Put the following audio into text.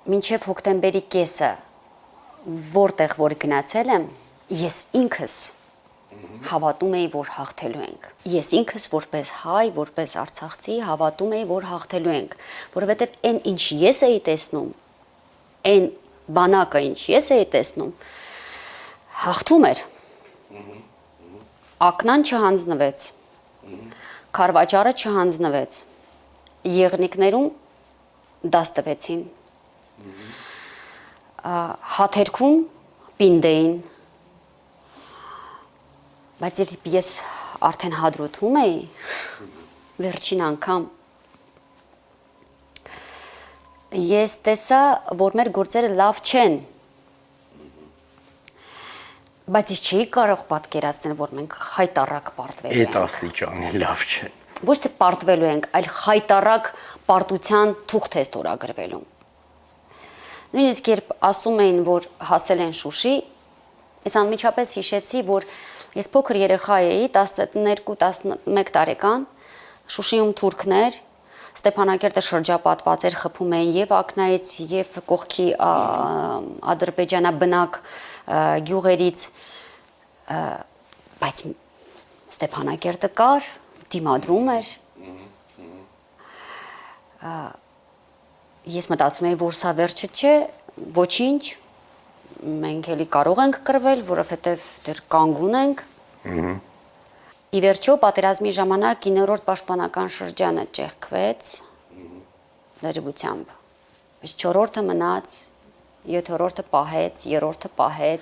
մինչև հոկտեմբերի կեսը որտեղ որ գնացել եմ, ես ինքս հավատում էի, որ հաղթելու ենք։ Ես ինքս որպես հայ, որպես արցախցի հավատում էի, որ հաղթելու ենք, որովհետև այն ինչ ես էի տեսնում, այն բանակը ինչ ես էի տեսնում, հաղթում էր։ Ակնան չհանձնվեց, Քարվաճարը չհանձնվեց, եղնիկներում դաս տվեցին, հաթերքում պինդեին, բայց ես արդեն հադրութում էի, վերջին անգամ, ես տեսա, որ մեր գործերը լավ չեն, բայց ես չէի կարող պատկերացնել, որ մենք խայտառակ պարտվելու ենք։ Այդ աստիճանի լավ չէ։ Ոչ թե պարտվելու ենք, այլ խայտառակ պարտության թուղթ է ստորագրվելու։ Նույնիսկ երբ ասում էին, որ հասել են Շուշի, ես անմիջապես հիշեցի, որ ես փոքր երեխա էի, 12-11 տարեկան, Շուշիում թուրքներ, Ստեփանակերտը շրջապատված էր, խփում էին եւ Ակնայից, եւ կողքի ադրբեջանաբնակ գյուղերից, բայց Ստեփանակերտը կար, դիմադրում էր։ Ես մտածում էի, որ սա վերջը չէ, ոչինչ, մենք էլի կարող ենք կռվել, որովհետև դեռ կանգուն ենք։ Ի վերջո պատերազմի ժամանակ 9-րդ պաշտպանական շրջանը ճեղքվեց լրիվությամբ, բայց 4-րդը մնաց, 7-րդը պահեց, 3-րդը պահեց,